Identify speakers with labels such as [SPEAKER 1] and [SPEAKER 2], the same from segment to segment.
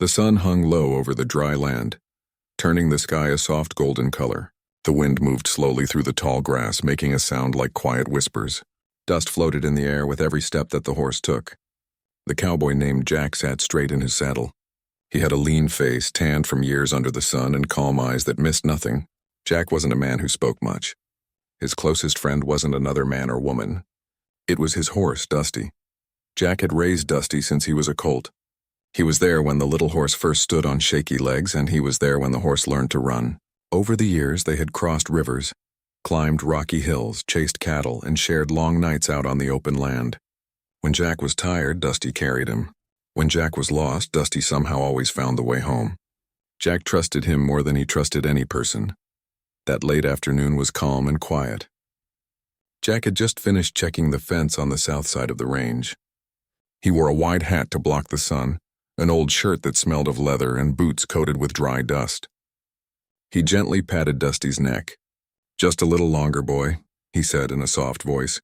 [SPEAKER 1] The sun hung low over the dry land, turning the sky a soft golden color. The wind moved slowly through the tall grass, making a sound like quiet whispers. Dust floated in the air with every step that the horse took. The cowboy named Jack sat straight in his saddle. He had a lean face, tanned from years under the sun, and calm eyes that missed nothing. Jack wasn't a man who spoke much. His closest friend wasn't another man or woman. It was his horse, Dusty. Jack had raised Dusty since he was a colt. He was there when the little horse first stood on shaky legs, and he was there when the horse learned to run. Over the years, they had crossed rivers, climbed rocky hills, chased cattle, and shared long nights out on the open land. When Jack was tired, Dusty carried him. When Jack was lost, Dusty somehow always found the way home. Jack trusted him more than he trusted any person. That late afternoon was calm and quiet. Jack had just finished checking the fence on the south side of the range. He wore a wide hat to block the sun, an old shirt that smelled of leather, and boots coated with dry dust. He gently patted Dusty's neck. "Just a little longer, boy," he said in a soft voice.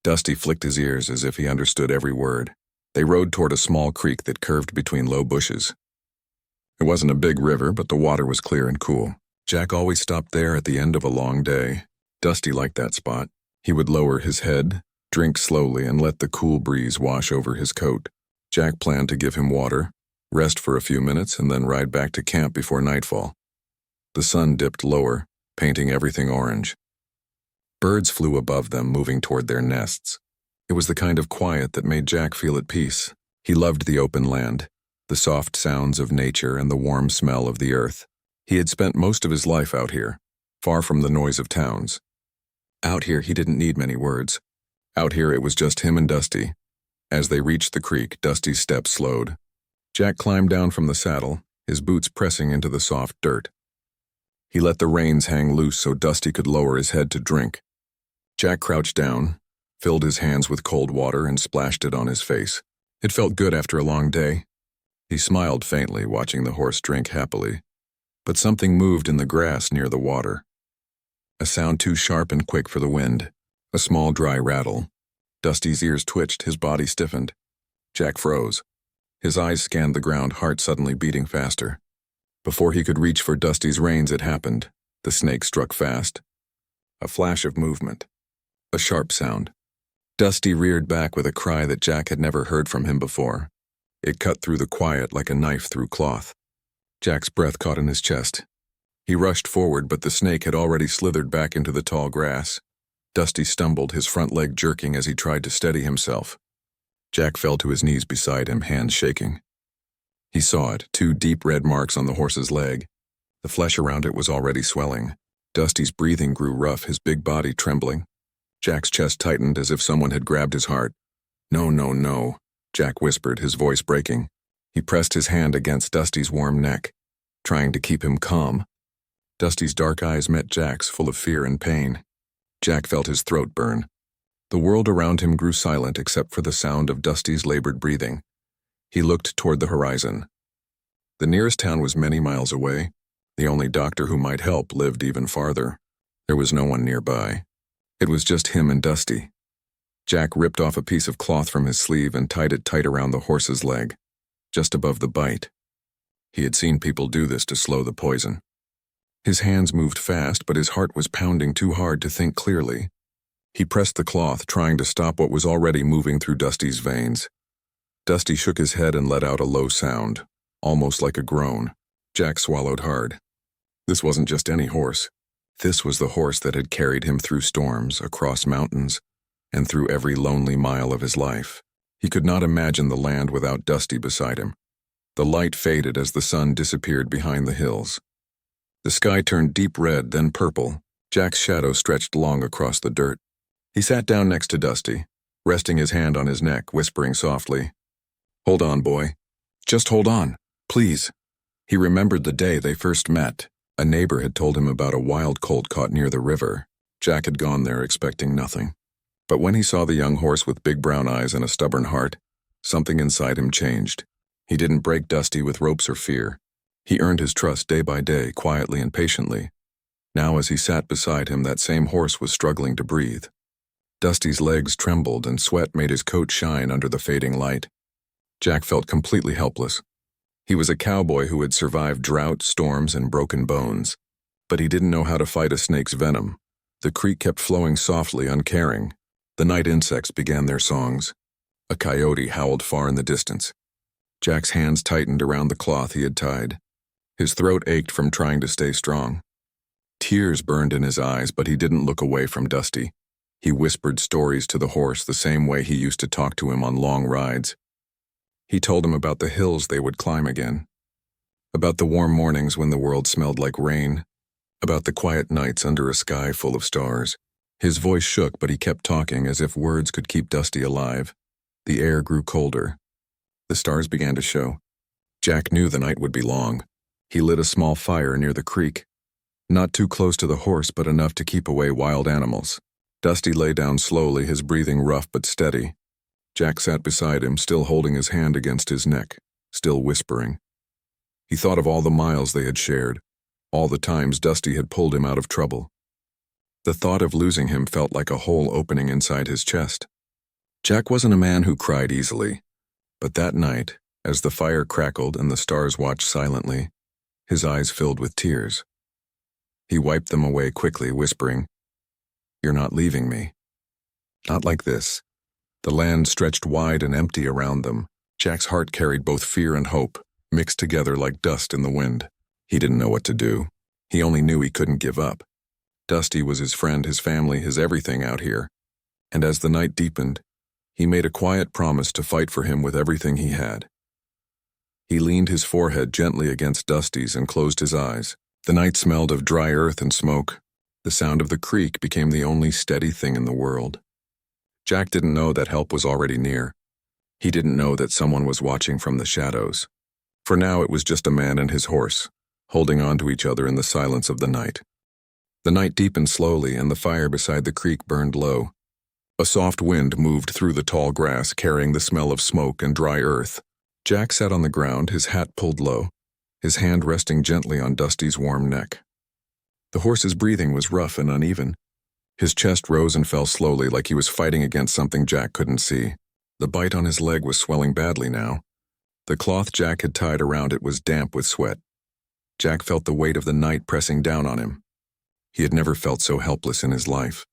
[SPEAKER 1] Dusty flicked his ears as if he understood every word. They rode toward a small creek that curved between low bushes. It wasn't a big river, but the water was clear and cool. Jack always stopped there at the end of a long day. Dusty liked that spot. He would lower his head, drink slowly, and let the cool breeze wash over his coat. Jack planned to give him water, rest for a few minutes, and then ride back to camp before nightfall. The sun dipped lower, painting everything orange. Birds flew above them, moving toward their nests. It was the kind of quiet that made Jack feel at peace. He loved the open land, the soft sounds of nature, and the warm smell of the earth. He had spent most of his life out here, far from the noise of towns. Out here, he didn't need many words. Out here, it was just him and Dusty. As they reached the creek, Dusty's steps slowed. Jack climbed down from the saddle, his boots pressing into the soft dirt. He let the reins hang loose so Dusty could lower his head to drink. Jack crouched down, filled his hands with cold water, and splashed it on his face. It felt good after a long day. He smiled faintly, watching the horse drink happily. But something moved in the grass near the water. A sound too sharp and quick for the wind. A small dry rattle. Dusty's ears twitched, his body stiffened. Jack froze. His eyes scanned the ground, heart suddenly beating faster. Before he could reach for Dusty's reins, it happened. The snake struck fast. A flash of movement. A sharp sound. Dusty reared back with a cry that Jack had never heard from him before. It cut through the quiet like a knife through cloth. Jack's breath caught in his chest. He rushed forward, but the snake had already slithered back into the tall grass. Dusty stumbled, his front leg jerking as he tried to steady himself. Jack fell to his knees beside him, hands shaking. He saw it, 2 deep red marks on the horse's leg. The flesh around it was already swelling. Dusty's breathing grew rough, his big body trembling. Jack's chest tightened as if someone had grabbed his heart. "No, no, no," Jack whispered, his voice breaking. He pressed his hand against Dusty's warm neck, trying to keep him calm. Dusty's dark eyes met Jack's, full of fear and pain. Jack felt his throat burn. The world around him grew silent except for the sound of Dusty's labored breathing. He looked toward the horizon. The nearest town was many miles away. The only doctor who might help lived even farther. There was no one nearby. It was just him and Dusty. Jack ripped off a piece of cloth from his sleeve and tied it tight around the horse's leg, just above the bite. He had seen people do this to slow the poison. His hands moved fast, but his heart was pounding too hard to think clearly. He pressed the cloth, trying to stop what was already moving through Dusty's veins. Dusty shook his head and let out a low sound, almost like a groan. Jack swallowed hard. This wasn't just any horse. This was the horse that had carried him through storms, across mountains, and through every lonely mile of his life. He could not imagine the land without Dusty beside him. The light faded as the sun disappeared behind the hills. The sky turned deep red, then purple. Jack's shadow stretched long across the dirt. He sat down next to Dusty, resting his hand on his neck, whispering softly, "Hold on, boy. Just hold on, please." He remembered the day they first met. A neighbor had told him about a wild colt caught near the river. Jack had gone there expecting nothing. But when he saw the young horse with big brown eyes and a stubborn heart, something inside him changed. He didn't break Dusty with ropes or fear. He earned his trust day by day, quietly and patiently. Now as he sat beside him, that same horse was struggling to breathe. Dusty's legs trembled and sweat made his coat shine under the fading light. Jack felt completely helpless. He was a cowboy who had survived drought, storms, and broken bones. But he didn't know how to fight a snake's venom. The creek kept flowing softly, uncaring. The night insects began their songs. A coyote howled far in the distance. Jack's hands tightened around the cloth he had tied. His throat ached from trying to stay strong. Tears burned in his eyes, but he didn't look away from Dusty. He whispered stories to the horse the same way he used to talk to him on long rides. He told him about the hills they would climb again, about the warm mornings when the world smelled like rain, about the quiet nights under a sky full of stars. His voice shook, but he kept talking as if words could keep Dusty alive. The air grew colder. The stars began to show. Jack knew the night would be long. He lit a small fire near the creek, not too close to the horse, but enough to keep away wild animals. Dusty lay down slowly, his breathing rough but steady. Jack sat beside him, still holding his hand against his neck, still whispering. He thought of all the miles they had shared, all the times Dusty had pulled him out of trouble. The thought of losing him felt like a hole opening inside his chest. Jack wasn't a man who cried easily, but that night, as the fire crackled and the stars watched silently, his eyes filled with tears. He wiped them away quickly, whispering, "You're not leaving me." Not like this. The land stretched wide and empty around them. Jack's heart carried both fear and hope, mixed together like dust in the wind. He didn't know what to do. He only knew he couldn't give up. Dusty was his friend, his family, his everything out here. And as the night deepened, he made a quiet promise to fight for him with everything he had. He leaned his forehead gently against Dusty's and closed his eyes. The night smelled of dry earth and smoke. The sound of the creek became the only steady thing in the world. Jack didn't know that help was already near. He didn't know that someone was watching from the shadows. For now it was just a man and his horse, holding on to each other in the silence of the night. The night deepened slowly, and the fire beside the creek burned low. A soft wind moved through the tall grass, carrying the smell of smoke and dry earth. Jack sat on the ground, his hat pulled low, his hand resting gently on Dusty's warm neck. The horse's breathing was rough and uneven. His chest rose and fell slowly, like he was fighting against something Jack couldn't see. The bite on his leg was swelling badly now. The cloth Jack had tied around it was damp with sweat. Jack felt the weight of the night pressing down on him. He had never felt so helpless in his life.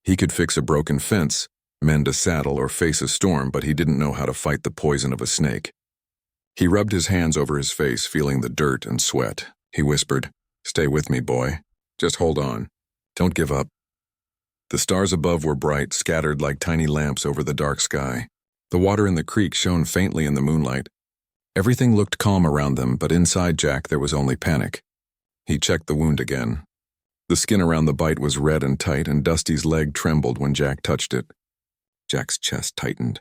[SPEAKER 1] He could fix a broken fence, mend a saddle, or face a storm, but he didn't know how to fight the poison of a snake. He rubbed his hands over his face, feeling the dirt and sweat. He whispered, "Stay with me, boy. Just hold on. Don't give up." The stars above were bright, scattered like tiny lamps over the dark sky. The water in the creek shone faintly in the moonlight. Everything looked calm around them, but inside Jack there was only panic. He checked the wound again. The skin around the bite was red and tight, and Dusty's leg trembled when Jack touched it. Jack's chest tightened.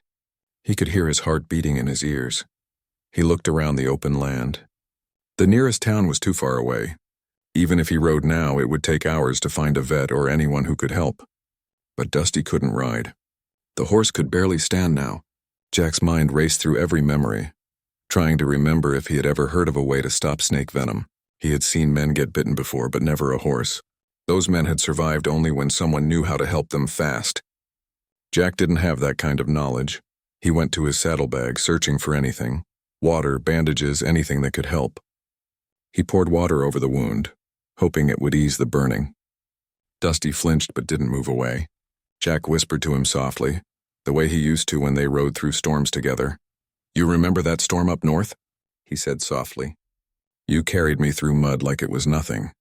[SPEAKER 1] He could hear his heart beating in his ears. He looked around the open land. The nearest town was too far away. Even if he rode now, it would take hours to find a vet or anyone who could help. But Dusty couldn't ride. The horse could barely stand now. Jack's mind raced through every memory, trying to remember if he had ever heard of a way to stop snake venom. He had seen men get bitten before, but never a horse. Those men had survived only when someone knew how to help them fast. Jack didn't have that kind of knowledge. He went to his saddlebag, searching for anything. Water, bandages, anything that could help. He poured water over the wound, hoping it would ease the burning. Dusty flinched but didn't move away. Jack whispered to him softly, the way he used to when they rode through storms together. "You remember that storm up north?" he said softly. "You carried me through mud like it was nothing.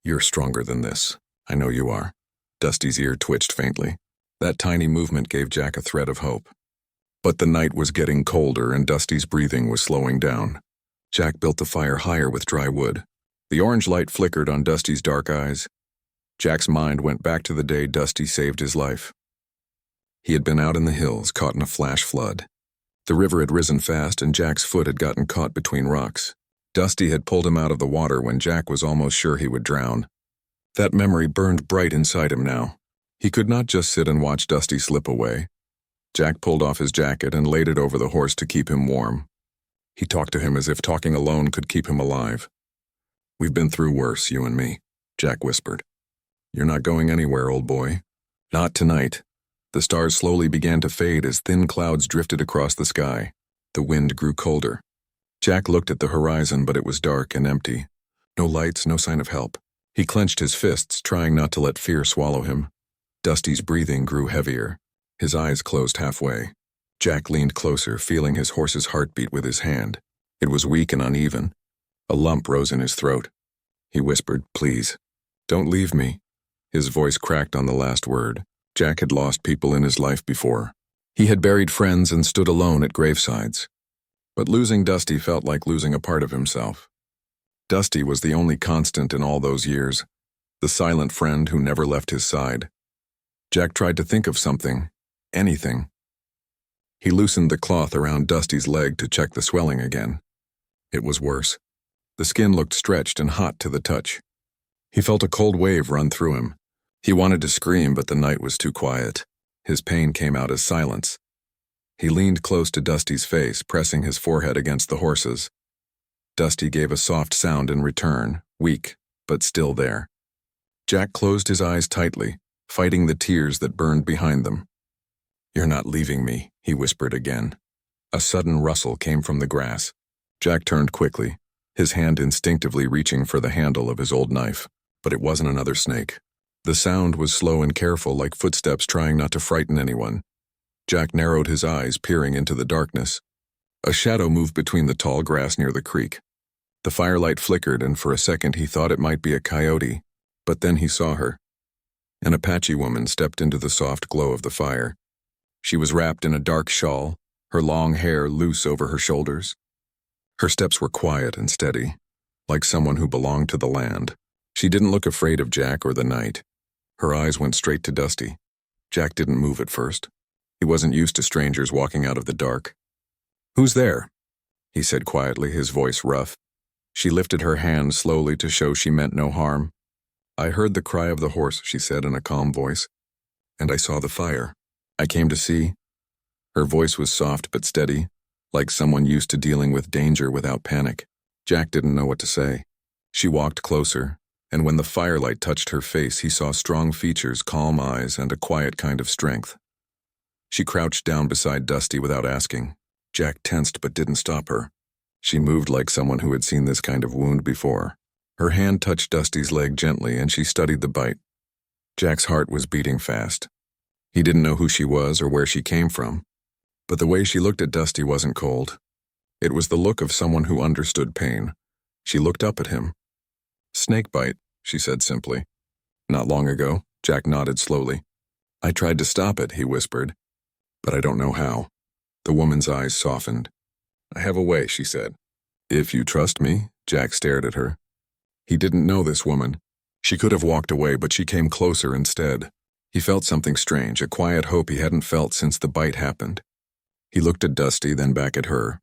[SPEAKER 1] You're stronger than this. I know you are." Dusty's ear twitched faintly. That tiny movement gave Jack a thread of hope. But the night was getting colder and Dusty's breathing was slowing down. Jack built the fire higher with dry wood. The orange light flickered on Dusty's dark eyes. Jack's mind went back to the day Dusty saved his life. He had been out in the hills, caught in a flash flood. The river had risen fast and Jack's foot had gotten caught between rocks. Dusty had pulled him out of the water when Jack was almost sure he would drown. That memory burned bright inside him now. He could not just sit and watch Dusty slip away. Jack pulled off his jacket and laid it over the horse to keep him warm. He talked to him as if talking alone could keep him alive. "We've been through worse, you and me," Jack whispered. "You're not going anywhere, old boy. Not tonight." The stars slowly began to fade as thin clouds drifted across the sky. The wind grew colder. Jack looked at the horizon, but it was dark and empty. No lights, no sign of help. He clenched his fists, trying not to let fear swallow him. Dusty's breathing grew heavier. His eyes closed halfway. Jack leaned closer, feeling his horse's heartbeat with his hand. It was weak and uneven. A lump rose in his throat. He whispered, "Please, don't leave me." His voice cracked on the last word. Jack had lost people in his life before. He had buried friends and stood alone at gravesides. But losing Dusty felt like losing a part of himself. Dusty was the only constant in all those years, the silent friend who never left his side. Jack tried to think of something, anything. He loosened the cloth around Dusty's leg to check the swelling again. It was worse. The skin looked stretched and hot to the touch. He felt a cold wave run through him. He wanted to scream, but the night was too quiet. His pain came out as silence. He leaned close to Dusty's face, pressing his forehead against the horse's. Dusty gave a soft sound in return, weak, but still there. Jack closed his eyes tightly, fighting the tears that burned behind them. "You're not leaving me," he whispered again. A sudden rustle came from the grass. Jack turned quickly, his hand instinctively reaching for the handle of his old knife, but it wasn't another snake. The sound was slow and careful, like footsteps trying not to frighten anyone. Jack narrowed his eyes, peering into the darkness. A shadow moved between the tall grass near the creek. The firelight flickered, and for a second he thought it might be a coyote, but then he saw her. An Apache woman stepped into the soft glow of the fire. She was wrapped in a dark shawl, her long hair loose over her shoulders. Her steps were quiet and steady, like someone who belonged to the land. She didn't look afraid of Jack or the night. Her eyes went straight to Dusty. Jack didn't move at first. He wasn't used to strangers walking out of the dark. "Who's there?" he said quietly, his voice rough. She lifted her hand slowly to show she meant no harm. "I heard the cry of the horse," she said in a calm voice, "and I saw the fire. I came to see." Her voice was soft but steady, like someone used to dealing with danger without panic. Jack didn't know what to say. She walked closer, and when the firelight touched her face, he saw strong features, calm eyes, and a quiet kind of strength. She crouched down beside Dusty without asking. Jack tensed but didn't stop her. She moved like someone who had seen this kind of wound before. Her hand touched Dusty's leg gently, and she studied the bite. Jack's heart was beating fast. He didn't know who she was or where she came from, but the way she looked at Dusty wasn't cold. It was the look of someone who understood pain. She looked up at him. "Snake bite," she said simply. "Not long ago," Jack nodded slowly. "I tried to stop it," he whispered, "but I don't know how." The woman's eyes softened. "I have a way," she said. "If you trust me," Jack stared at her. He didn't know this woman. She could have walked away, but she came closer instead. He felt something strange, a quiet hope he hadn't felt since the bite happened. He looked at Dusty, then back at her.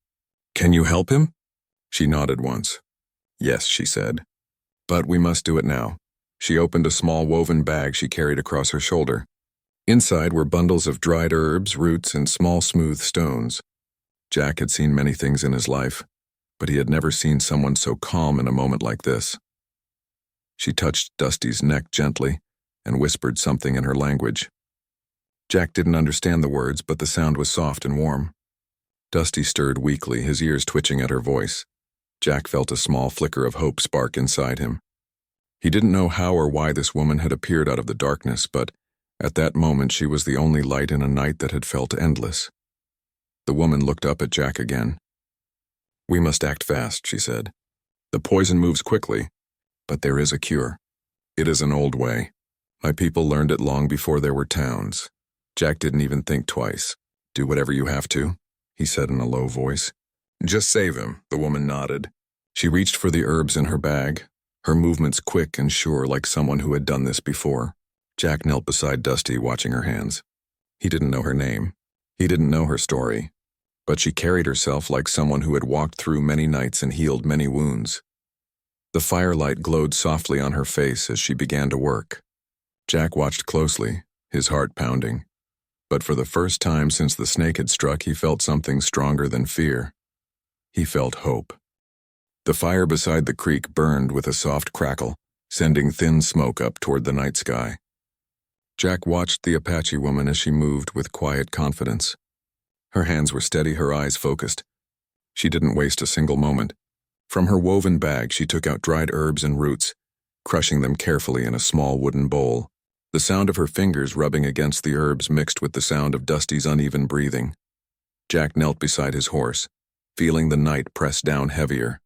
[SPEAKER 1] "Can you help him?" She nodded once. "Yes," she said. "But we must do it now." She opened a small woven bag she carried across her shoulder. Inside were bundles of dried herbs, roots, and small smooth stones. Jack had seen many things in his life, but he had never seen someone so calm in a moment like this. She touched Dusty's neck gently and whispered something in her language. Jack didn't understand the words, but the sound was soft and warm. Dusty stirred weakly, his ears twitching at her voice. Jack felt a small flicker of hope spark inside him. He didn't know how or why this woman had appeared out of the darkness, but at that moment she was the only light in a night that had felt endless. The woman looked up at Jack again. "We must act fast," she said. "The poison moves quickly, but there is a cure. It is an old way. My people learned it long before there were towns." Jack didn't even think twice. "Do whatever you have to," he said in a low voice. "Just save him," the woman nodded. She reached for the herbs in her bag, her movements quick and sure, like someone who had done this before. Jack knelt beside Dusty, watching her hands. He didn't know her name. He didn't know her story. But she carried herself like someone who had walked through many nights and healed many wounds. The firelight glowed softly on her face as she began to work. Jack watched closely, his heart pounding. But for the first time since the snake had struck, he felt something stronger than fear. He felt hope. The fire beside the creek burned with a soft crackle, sending thin smoke up toward the night sky. Jack watched the Apache woman as she moved with quiet confidence. Her hands were steady, her eyes focused. She didn't waste a single moment. From her woven bag, she took out dried herbs and roots, crushing them carefully in a small wooden bowl. The sound of her fingers rubbing against the herbs mixed with the sound of Dusty's uneven breathing. Jack knelt beside his horse, feeling the night press down heavier.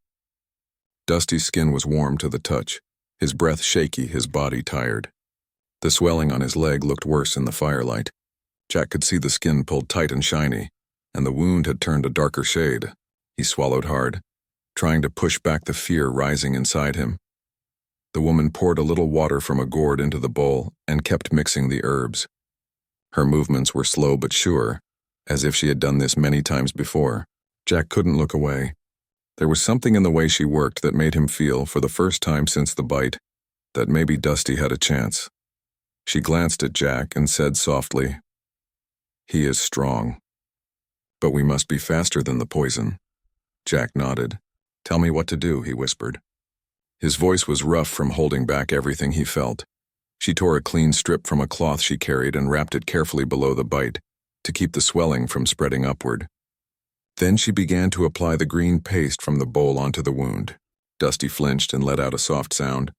[SPEAKER 1] Dusty's skin was warm to the touch, his breath shaky, his body tired. The swelling on his leg looked worse in the firelight. Jack could see the skin pulled tight and shiny, and the wound had turned a darker shade. He swallowed hard, trying to push back the fear rising inside him. The woman poured a little water from a gourd into the bowl and kept mixing the herbs. Her movements were slow but sure, as if she had done this many times before. Jack couldn't look away. There was something in the way she worked that made him feel, for the first time since the bite, that maybe Dusty had a chance. She glanced at Jack and said softly, "He is strong. But we must be faster than the poison." Jack nodded. "Tell me what to do," he whispered. His voice was rough from holding back everything he felt. She tore a clean strip from a cloth she carried and wrapped it carefully below the bite, to keep the swelling from spreading upward. Then she began to apply the green paste from the bowl onto the wound. Dusty flinched and let out a soft sound,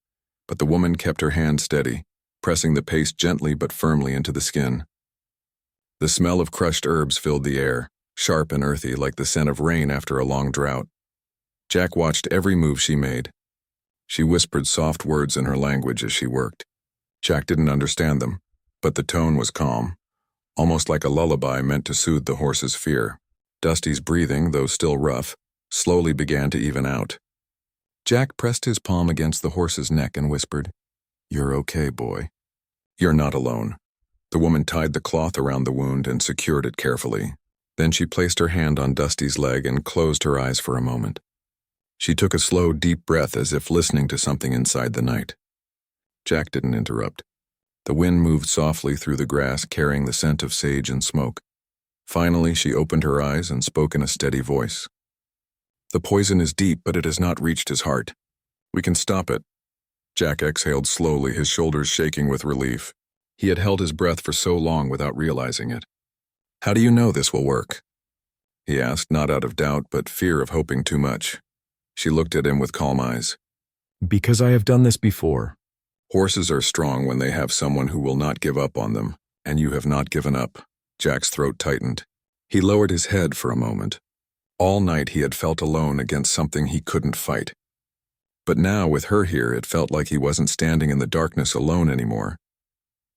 [SPEAKER 1] but the woman kept her hand steady, pressing the paste gently but firmly into the skin. The smell of crushed herbs filled the air, sharp and earthy like the scent of rain after a long drought. Jack watched every move she made. She whispered soft words in her language as she worked. Jack didn't understand them, but the tone was calm, almost like a lullaby meant to soothe the horse's fear. Dusty's breathing, though still rough, slowly began to even out. Jack pressed his palm against the horse's neck and whispered, "You're okay, boy. You're not alone." The woman tied the cloth around the wound and secured it carefully. Then she placed her hand on Dusty's leg and closed her eyes for a moment. She took a slow, deep breath as if listening to something inside the night. Jack didn't interrupt. The wind moved softly through the grass, carrying the scent of sage and smoke. Finally, she opened her eyes and spoke in a steady voice. "The poison is deep, but it has not reached his heart. We can stop it." Jack exhaled slowly, his shoulders shaking with relief. He had held his breath for so long without realizing it. "How do you know this will work?" he asked, not out of doubt, but fear of hoping too much. She looked at him with calm eyes.
[SPEAKER 2] "Because I have done this before."
[SPEAKER 1] "Horses are strong when they have someone who will not give up on them, and you have not given up." Jack's throat tightened. He lowered his head for a moment. All night he had felt alone against something he couldn't fight. But now, with her here, it felt like he wasn't standing in the darkness alone anymore.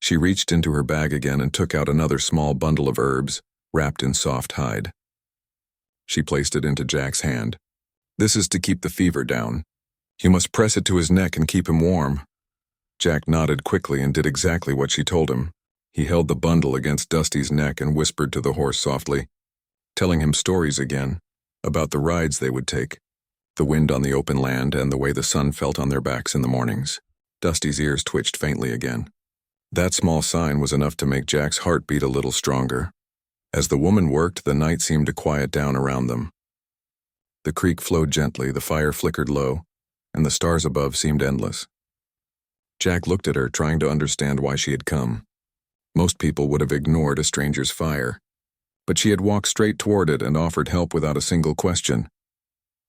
[SPEAKER 1] She reached into her bag again and took out another small bundle of herbs, wrapped in soft hide. She placed it into Jack's hand. "This is to keep the fever down. You must press it to his neck and keep him warm." Jack nodded quickly and did exactly what she told him. He held the bundle against Dusty's neck and whispered to the horse softly, telling him stories again, about the rides they would take, the wind on the open land and the way the sun felt on their backs in the mornings. Dusty's ears twitched faintly again. That small sign was enough to make Jack's heart beat a little stronger. As the woman worked, the night seemed to quiet down around them. The creek flowed gently, the fire flickered low, and the stars above seemed endless. Jack looked at her, trying to understand why she had come. Most people would have ignored a stranger's fire, but she had walked straight toward it and offered help without a single question.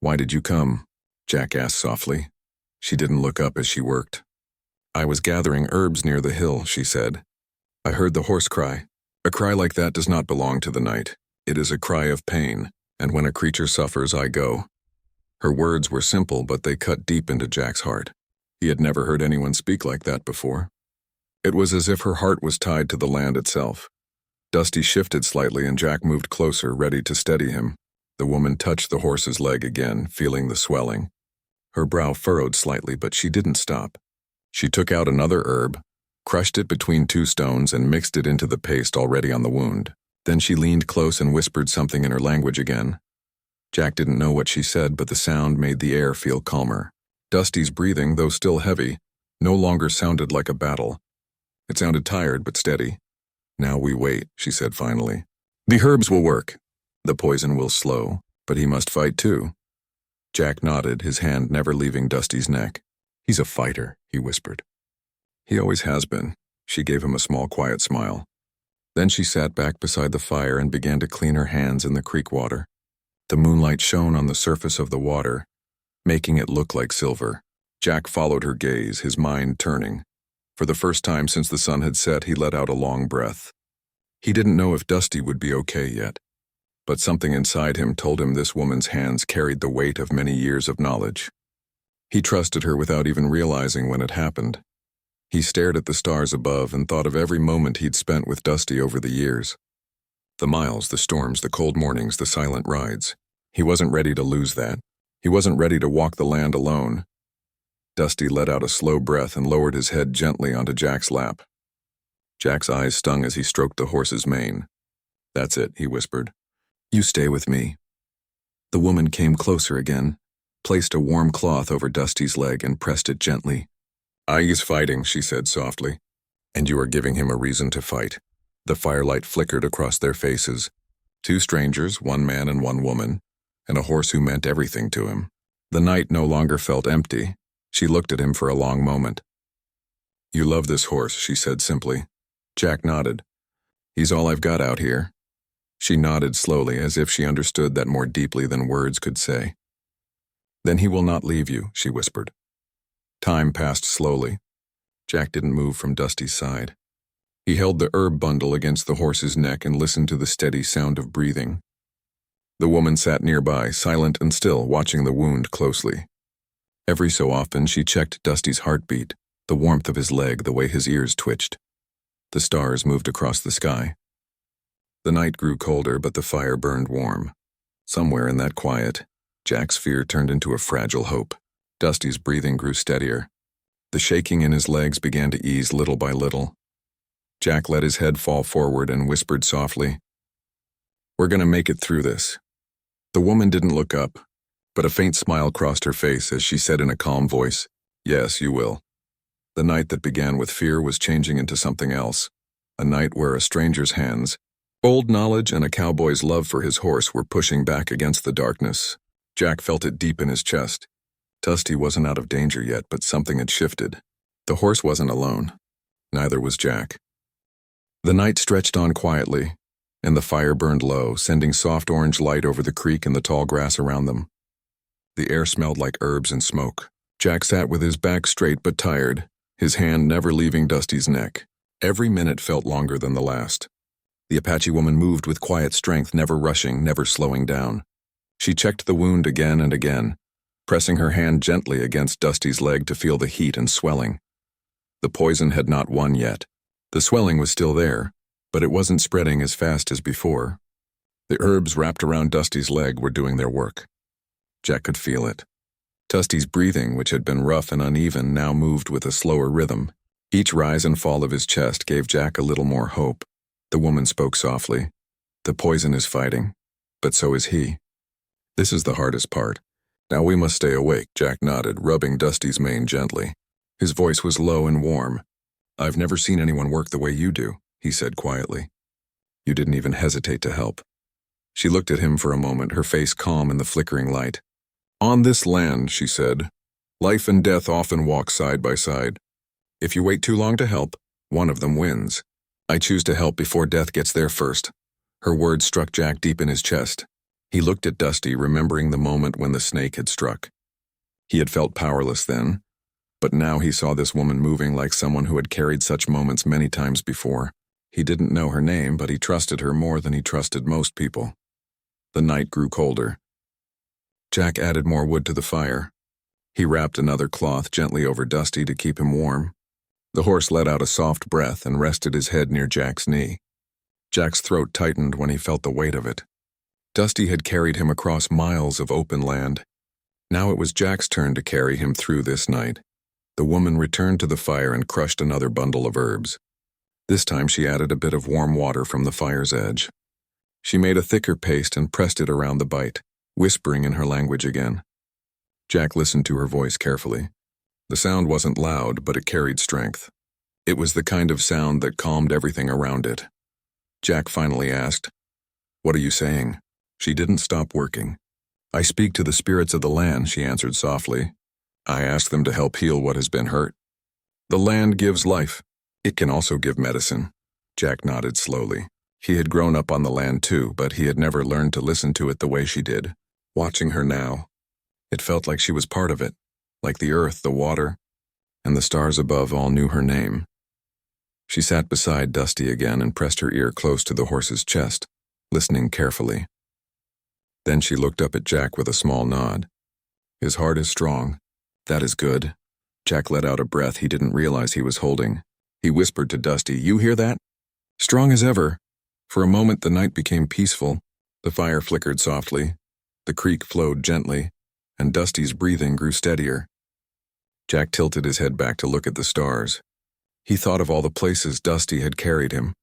[SPEAKER 1] "Why did you come?" Jack asked softly. She didn't look up as she worked. "I was gathering herbs near the hill," she said. "I heard the horse cry. A cry like that does not belong to the night. It is a cry of pain, and when a creature suffers, I go." Her words were simple, but they cut deep into Jack's heart. He had never heard anyone speak like that before. It was as if her heart was tied to the land itself. Dusty shifted slightly and Jack moved closer, ready to steady him. The woman touched the horse's leg again, feeling the swelling. Her brow furrowed slightly, but she didn't stop. She took out another herb, crushed it between two stones, and mixed it into the paste already on the wound. Then she leaned close and whispered something in her language again. Jack didn't know what she said, but the sound made the air feel calmer. Dusty's breathing, though still heavy, no longer sounded like a battle. It sounded tired but steady. "Now we wait," she said finally. "The herbs will work. The poison will slow, but he must fight too." Jack nodded, his hand never leaving Dusty's neck. "He's a fighter," he whispered. "He always has been." She gave him a small, quiet smile. Then she sat back beside the fire and began to clean her hands in the creek water. The moonlight shone on the surface of the water, making it look like silver. Jack followed her gaze, his mind turning. For the first time since the sun had set, he let out a long breath. He didn't know if Dusty would be okay yet, but something inside him told him this woman's hands carried the weight of many years of knowledge. He trusted her without even realizing when it happened. He stared at the stars above and thought of every moment he'd spent with Dusty over the years. The miles, the storms, the cold mornings, the silent rides. He wasn't ready to lose that. He wasn't ready to walk the land alone. Dusty let out a slow breath and lowered his head gently onto Jack's lap. Jack's eyes stung as he stroked the horse's mane. "That's it," he whispered. "You stay with me." The woman came closer again, placed a warm cloth over Dusty's leg and pressed it gently. "He's fighting," she said softly. "And you are giving him a reason to fight." The firelight flickered across their faces. Two strangers, one man and one woman, and a horse who meant everything to him. The night no longer felt empty. She looked at him for a long moment. "You love this horse," she said simply. Jack nodded. "He's all I've got out here." She nodded slowly, as if she understood that more deeply than words could say. "Then he will not leave you," she whispered. Time passed slowly. Jack didn't move from Dusty's side. He held the herb bundle against the horse's neck and listened to the steady sound of breathing. The woman sat nearby, silent and still, watching the wound closely. Every so often she checked Dusty's heartbeat, the warmth of his leg, the way his ears twitched. The stars moved across the sky. The night grew colder, but the fire burned warm. Somewhere in that quiet, Jack's fear turned into a fragile hope. Dusty's breathing grew steadier. The shaking in his legs began to ease little by little. Jack let his head fall forward and whispered softly, "We're going to make it through this." The woman didn't look up, but a faint smile crossed her face as she said in a calm voice, "Yes, you will." The night that began with fear was changing into something else, a night where a stranger's hands, old knowledge and a cowboy's love for his horse were pushing back against the darkness. Jack felt it deep in his chest. Dusty wasn't out of danger yet, but something had shifted. The horse wasn't alone. Neither was Jack. The night stretched on quietly, and the fire burned low, sending soft orange light over the creek and the tall grass around them. The air smelled like herbs and smoke. Jack sat with his back straight but tired, his hand never leaving Dusty's neck. Every minute felt longer than the last. The Apache woman moved with quiet strength, never rushing, never slowing down. She checked the wound again and again, pressing her hand gently against Dusty's leg to feel the heat and swelling. The poison had not won yet. The swelling was still there, but it wasn't spreading as fast as before. The herbs wrapped around Dusty's leg were doing their work. Jack could feel it. Dusty's breathing, which had been rough and uneven, now moved with a slower rhythm. Each rise and fall of his chest gave Jack a little more hope. The woman spoke softly. "The poison is fighting, but so is he. This is the hardest part. Now we must stay awake." Jack nodded, rubbing Dusty's mane gently. His voice was low and warm. "I've never seen anyone work the way you do," he said quietly. "You didn't even hesitate to help." She looked at him for a moment, her face calm in the flickering light. "On this land," she said, "life and death often walk side by side. If you wait too long to help, one of them wins. I choose to help before death gets there first." Her words struck Jack deep in his chest. He looked at Dusty, remembering the moment when the snake had struck. He had felt powerless then, but now he saw this woman moving like someone who had carried such moments many times before. He didn't know her name, but he trusted her more than he trusted most people. The night grew colder. Jack added more wood to the fire. He wrapped another cloth gently over Dusty to keep him warm. The horse let out a soft breath and rested his head near Jack's knee. Jack's throat tightened when he felt the weight of it. Dusty had carried him across miles of open land. Now it was Jack's turn to carry him through this night. The woman returned to the fire and crushed another bundle of herbs. This time she added a bit of warm water from the fire's edge. She made a thicker paste and pressed it around the bite, whispering in her language again. Jack listened to her voice carefully. The sound wasn't loud, but it carried strength. It was the kind of sound that calmed everything around it. Jack finally asked, "What are you saying?" She didn't stop working. "I speak to the spirits of the land," she answered softly. "I ask them to help heal what has been hurt. The land gives life. It can also give medicine." Jack nodded slowly. He had grown up on the land too, but he had never learned to listen to it the way she did. Watching her now, it felt like she was part of it, like the earth, the water, and the stars above all knew her name. She sat beside Dusty again and pressed her ear close to the horse's chest, listening carefully. Then she looked up at Jack with a small nod. His heart is strong. That is good. Jack let out a breath he didn't realize he was holding. He whispered to Dusty, "You hear that? Strong as ever." For a moment the night became peaceful. The fire flickered softly. The creek flowed gently, and Dusty's breathing grew steadier. Jack tilted his head back to look at the stars. He thought of all the places Dusty had carried him,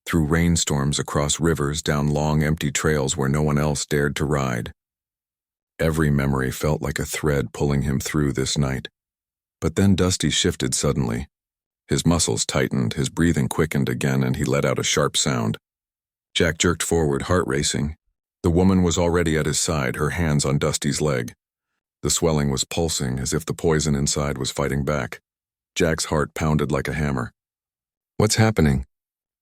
[SPEAKER 1] through rainstorms, across rivers, down long empty trails where no one else dared to ride. Every memory felt like a thread pulling him through this night. But then Dusty shifted suddenly. His muscles tightened, his breathing quickened again, and he let out a sharp sound. Jack jerked forward, heart racing. The woman was already at his side, her hands on Dusty's leg. The swelling was pulsing, as if the poison inside was fighting back. Jack's heart pounded like a hammer. "What's happening?"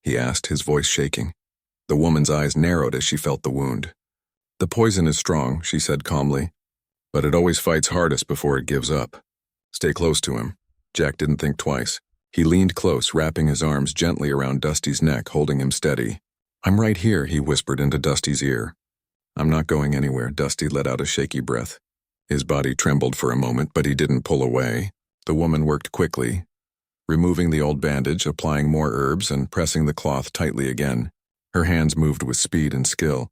[SPEAKER 1] he asked, his voice shaking. The woman's eyes narrowed as she felt the wound. "The poison is strong," she said calmly, "but it always fights hardest before it gives up. Stay close to him." Jack didn't think twice. He leaned close, wrapping his arms gently around Dusty's neck, holding him steady. "I'm right here," he whispered into Dusty's ear. "I'm not going anywhere." Dusty let out a shaky breath. His body trembled for a moment, but he didn't pull away. The woman worked quickly, removing the old bandage, applying more herbs, and pressing the cloth tightly again. Her hands moved with speed and skill.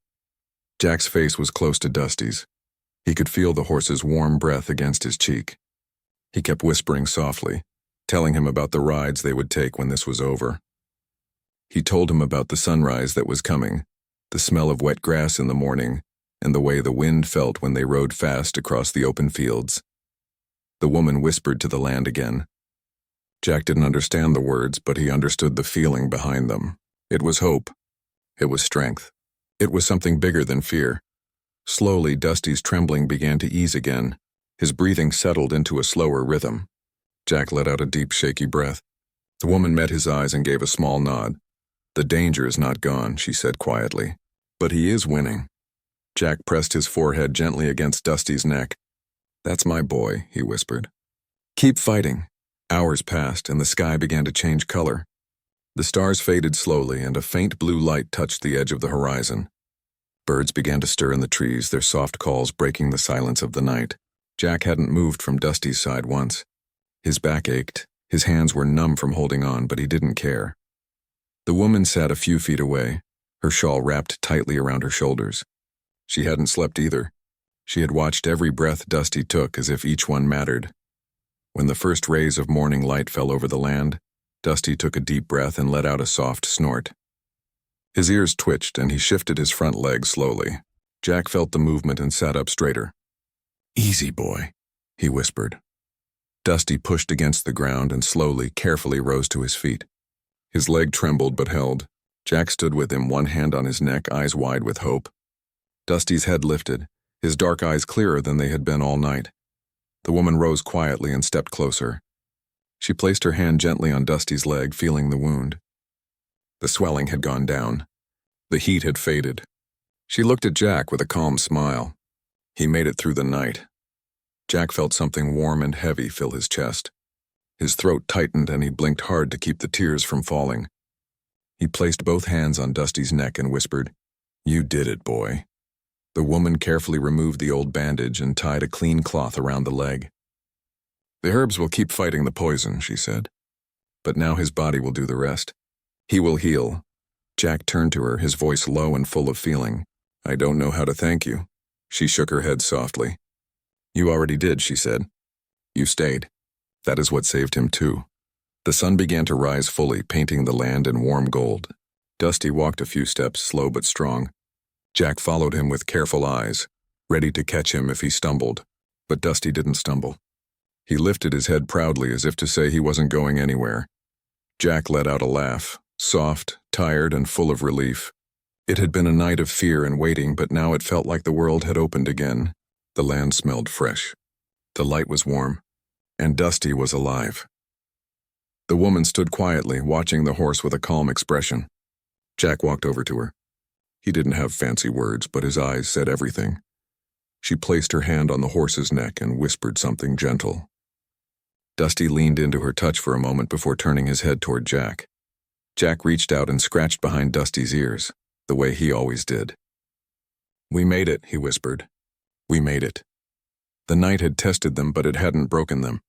[SPEAKER 1] Jack's face was close to Dusty's. He could feel the horse's warm breath against his cheek. He kept whispering softly, telling him about the rides they would take when this was over. He told him about the sunrise that was coming, the smell of wet grass in the morning, and the way the wind felt when they rode fast across the open fields. The woman whispered to the land again. Jack didn't understand the words, but he understood the feeling behind them. It was hope. It was strength. It was something bigger than fear. Slowly, Dusty's trembling began to ease again. His breathing settled into a slower rhythm. Jack let out a deep, shaky breath. The woman met his eyes and gave a small nod. "The danger is not gone," she said quietly. "But he is winning." Jack pressed his forehead gently against Dusty's neck. "That's my boy," he whispered. "Keep fighting." Hours passed, and the sky began to change color. The stars faded slowly, and a faint blue light touched the edge of the horizon. Birds began to stir in the trees, their soft calls breaking the silence of the night. Jack hadn't moved from Dusty's side once. His back ached, his hands were numb from holding on, but he didn't care. The woman sat a few feet away, her shawl wrapped tightly around her shoulders. She hadn't slept either. She had watched every breath Dusty took as if each one mattered. When the first rays of morning light fell over the land, Dusty took a deep breath and let out a soft snort. His ears twitched and he shifted his front leg slowly. Jack felt the movement and sat up straighter. "Easy, boy," he whispered. Dusty pushed against the ground and slowly, carefully rose to his feet. His leg trembled but held. Jack stood with him, one hand on his neck, eyes wide with hope. Dusty's head lifted, his dark eyes clearer than they had been all night. The woman rose quietly and stepped closer. She placed her hand gently on Dusty's leg, feeling the wound. The swelling had gone down. The heat had faded. She looked at Jack with a calm smile. He made it through the night. Jack felt something warm and heavy fill his chest. His throat tightened and he blinked hard to keep the tears from falling. He placed both hands on Dusty's neck and whispered, "You did it, boy." The woman carefully removed the old bandage and tied a clean cloth around the leg. "The herbs will keep fighting the poison," she said. "But now his body will do the rest. He will heal." Jack turned to her, his voice low and full of feeling. "I don't know how to thank you." She shook her head softly. "You already did," she said. "You stayed. That is what saved him too." The sun began to rise fully, painting the land in warm gold. Dusty walked a few steps, slow but strong. Jack followed him with careful eyes, ready to catch him if he stumbled. But Dusty didn't stumble. He lifted his head proudly as if to say he wasn't going anywhere. Jack let out a laugh, soft, tired, and full of relief. It had been a night of fear and waiting, but now it felt like the world had opened again. The land smelled fresh. The light was warm, and Dusty was alive. The woman stood quietly, watching the horse with a calm expression. Jack walked over to her. He didn't have fancy words, but his eyes said everything. She placed her hand on the horse's neck and whispered something gentle. Dusty leaned into her touch for a moment before turning his head toward Jack. Jack reached out and scratched behind Dusty's ears, the way he always did. "We made it," he whispered. "We made it." The night had tested them, but it hadn't broken them.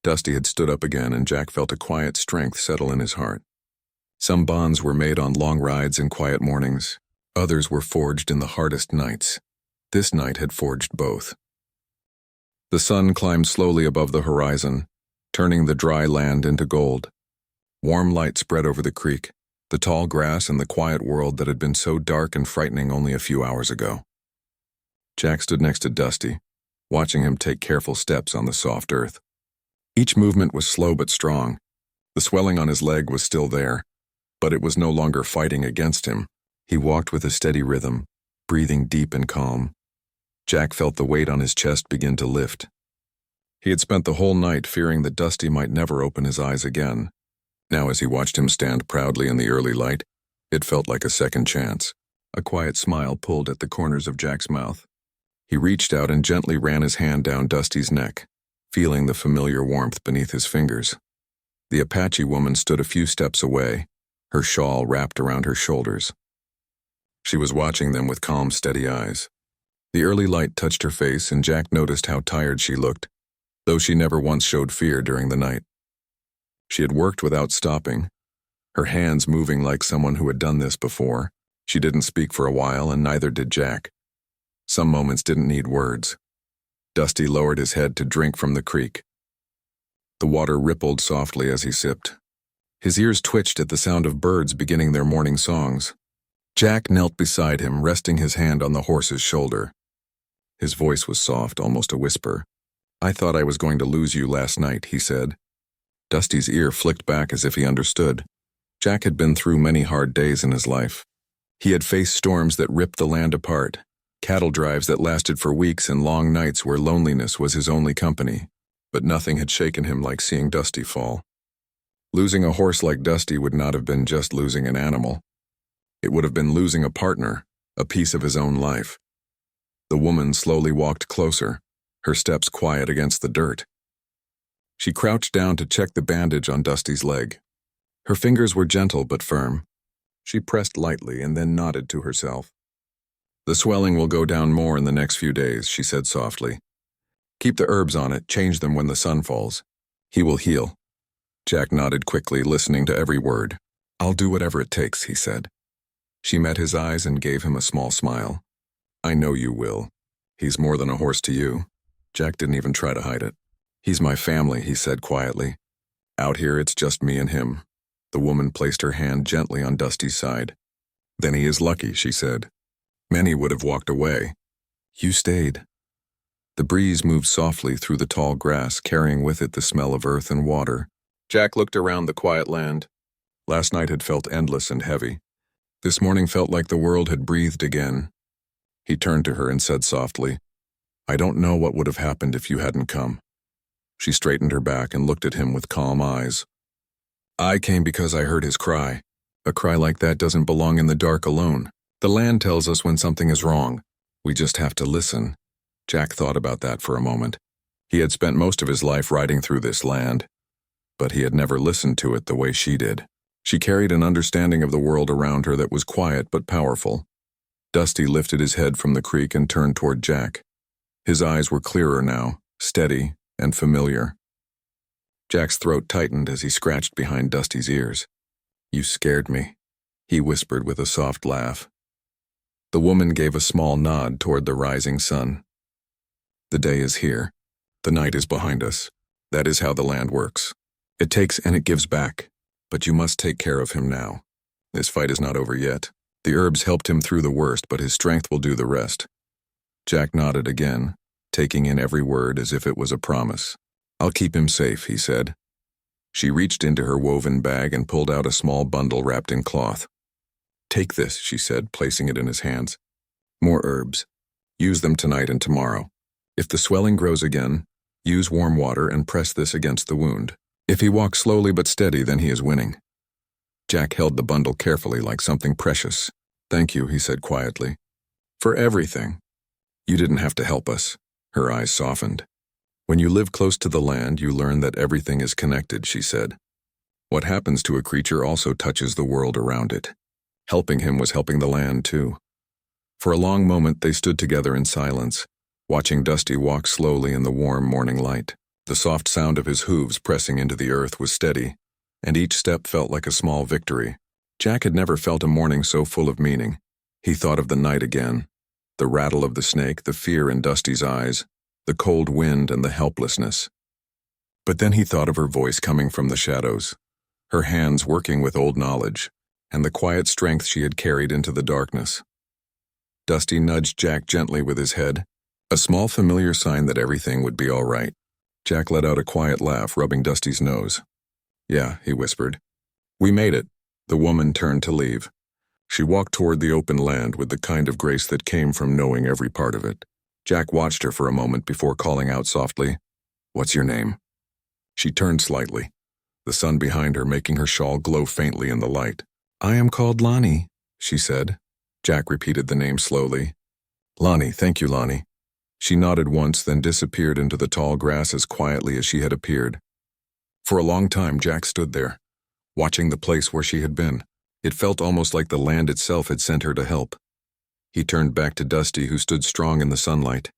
[SPEAKER 1] Dusty had stood up again, and Jack felt a quiet strength settle in his heart. Some bonds were made on long rides and quiet mornings. Others were forged in the hardest nights. This night had forged both. The sun climbed slowly above the horizon, turning the dry land into gold. Warm light spread over the creek, the tall grass, and the quiet world that had been so dark and frightening only a few hours ago. Jack stood next to Dusty, watching him take careful steps on the soft earth. Each movement was slow but strong. The swelling on his leg was still there, but it was no longer fighting against him. He walked with a steady rhythm, breathing deep and calm. Jack felt the weight on his chest begin to lift. He had spent the whole night fearing that Dusty might never open his eyes again. Now, as he watched him stand proudly in the early light, it felt like a second chance. A quiet smile pulled at the corners of Jack's mouth. He reached out and gently ran his hand down Dusty's neck, feeling the familiar warmth beneath his fingers. The Apache woman stood a few steps away, her shawl wrapped around her shoulders. She was watching them with calm, steady eyes. The early light touched her face, and Jack noticed how tired she looked, though she never once showed fear during the night. She had worked without stopping, her hands moving like someone who had done this before. She didn't speak for a while, and neither did Jack. Some moments didn't need words. Dusty lowered his head to drink from the creek. The water rippled softly as he sipped. His ears twitched at the sound of birds beginning their morning songs. Jack knelt beside him, resting his hand on the horse's shoulder. His voice was soft, almost a whisper. "I thought I was going to lose you last night," he said. Dusty's ear flicked back as if he understood. Jack had been through many hard days in his life. He had faced storms that ripped the land apart, cattle drives that lasted for weeks, and long nights where loneliness was his only company. But nothing had shaken him like seeing Dusty fall. Losing a horse like Dusty would not have been just losing an animal. It would have been losing a partner, a piece of his own life. The woman slowly walked closer, her steps quiet against the dirt. She crouched down to check the bandage on Dusty's leg. Her fingers were gentle but firm. She pressed lightly and then nodded to herself. "The swelling will go down more in the next few days," she said softly. "Keep the herbs on it, change them when the sun falls. He will heal." Jack nodded quickly, listening to every word. "I'll do whatever it takes," he said. She met his eyes and gave him a small smile. "I know you will. He's more than a horse to you." Jack didn't even try to hide it. "He's my family," he said quietly. "Out here it's just me and him." The woman placed her hand gently on Dusty's side. "Then he is lucky," she said. "Many would have walked away. You stayed." The breeze moved softly through the tall grass, carrying with it the smell of earth and water. Jack looked around the quiet land. Last night had felt endless and heavy. This morning felt like the world had breathed again. He turned to her and said softly, "I don't know what would have happened if you hadn't come." She straightened her back and looked at him with calm eyes. "I came because I heard his cry. A cry like that doesn't belong in the dark alone. The land tells us when something is wrong. We just have to listen." Jack thought about that for a moment. He had spent most of his life riding through this land, but he had never listened to it the way she did. She carried an understanding of the world around her that was quiet but powerful. Dusty lifted his head from the creek and turned toward Jack. His eyes were clearer now, steady and familiar. Jack's throat tightened as he scratched behind Dusty's ears. "You scared me," he whispered with a soft laugh. The woman gave a small nod toward the rising sun. "The day is here. The night is behind us. That is how the land works. It takes and it gives back. But you must take care of him now. This fight is not over yet. The herbs helped him through the worst, but his strength will do the rest." Jack nodded again, taking in every word as if it was a promise. "I'll keep him safe," he said. She reached into her woven bag and pulled out a small bundle wrapped in cloth. "Take this," she said, placing it in his hands. "More herbs. Use them tonight and tomorrow. If the swelling grows again, use warm water and press this against the wound. If he walks slowly but steady, then he is winning." Jack held the bundle carefully like something precious. "Thank you," he said quietly. "For everything." You didn't have to help us. Her eyes softened. When you live close to the land, you learn that everything is connected, she said. What happens to a creature also touches the world around it. Helping him was helping the land, too. For a long moment, they stood together in silence, watching Dusty walk slowly in the warm morning light. The soft sound of his hooves pressing into the earth was steady, and each step felt like a small victory. Jack had never felt a morning so full of meaning. He thought of the night again, the rattle of the snake, the fear in Dusty's eyes, the cold wind and the helplessness. But then he thought of her voice coming from the shadows, her hands working with old knowledge, and the quiet strength she had carried into the darkness. Dusty nudged Jack gently with his head, a small familiar sign that everything would be all right. Jack let out a quiet laugh, rubbing Dusty's nose. Yeah, he whispered. We made it. The woman turned to leave. She walked toward the open land with the kind of grace that came from knowing every part of it. Jack watched her for a moment before calling out softly, What's your name? She turned slightly, the sun behind her making her shawl glow faintly in the light. I am called Lonnie, she said. Jack repeated the name slowly. Lonnie, thank you, Lonnie. She nodded once, then disappeared into the tall grass as quietly as she had appeared. For a long time, Jack stood there, watching the place where she had been. It felt almost like the land itself had sent her to help. He turned back to Dusty, who stood strong in the sunlight.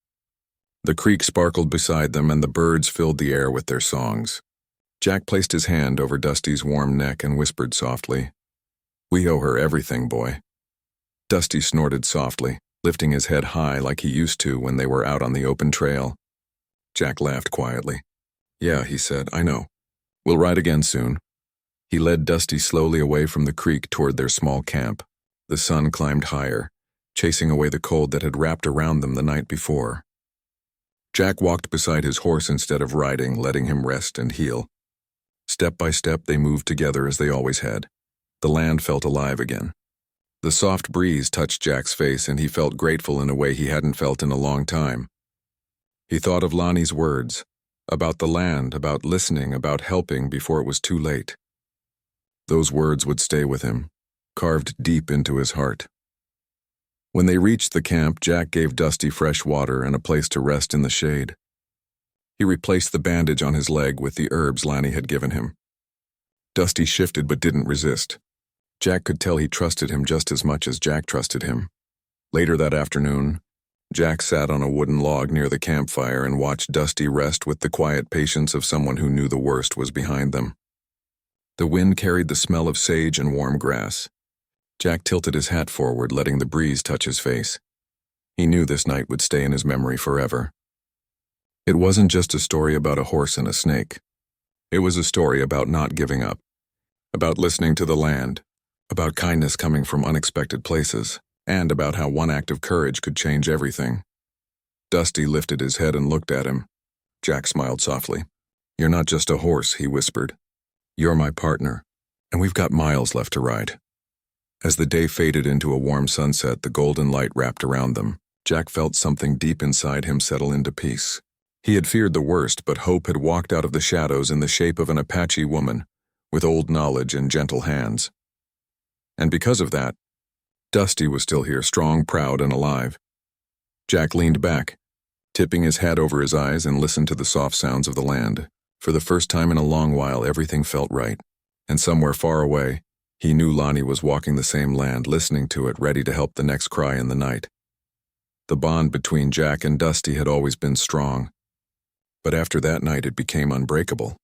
[SPEAKER 1] The creek sparkled beside them, and the birds filled the air with their songs. Jack placed his hand over Dusty's warm neck and whispered softly, We owe her everything, boy. Dusty snorted softly, lifting his head high like he used to when they were out on the open trail. Jack laughed quietly. Yeah, he said, I know. We'll ride again soon. He led Dusty slowly away from the creek toward their small camp. The sun climbed higher, chasing away the cold that had wrapped around them the night before. Jack walked beside his horse instead of riding, letting him rest and heal. Step by step, they moved together as they always had. The land felt alive again. The soft breeze touched Jack's face, and he felt grateful in a way he hadn't felt in a long time. He thought of Lonnie's words, about the land, about listening, about helping before it was too late. Those words would stay with him, carved deep into his heart. When they reached the camp, Jack gave Dusty fresh water and a place to rest in the shade. He replaced the bandage on his leg with the herbs Lonnie had given him. Dusty shifted but didn't resist. Jack could tell he trusted him just as much as Jack trusted him. Later that afternoon, Jack sat on a wooden log near the campfire and watched Dusty rest with the quiet patience of someone who knew the worst was behind them. The wind carried the smell of sage and warm grass. Jack tilted his hat forward, letting the breeze touch his face. He knew this night would stay in his memory forever. It wasn't just a story about a horse and a snake. It was a story about not giving up, about listening to the land, about kindness coming from unexpected places, and about how one act of courage could change everything. Dusty lifted his head and looked at him. Jack smiled softly. You're not just a horse, he whispered. You're my partner, and we've got miles left to ride. As the day faded into a warm sunset, the golden light wrapped around them. Jack felt something deep inside him settle into peace. He had feared the worst, but hope had walked out of the shadows in the shape of an Apache woman, with old knowledge and gentle hands. And because of that, Dusty was still here, strong, proud, and alive. Jack leaned back, tipping his hat over his eyes, and listened to the soft sounds of the land. For the first time in a long while, everything felt right. And somewhere far away, he knew Lonnie was walking the same land, listening to it, ready to help the next cry in the night. The bond between Jack and Dusty had always been strong. But after that night, it became unbreakable.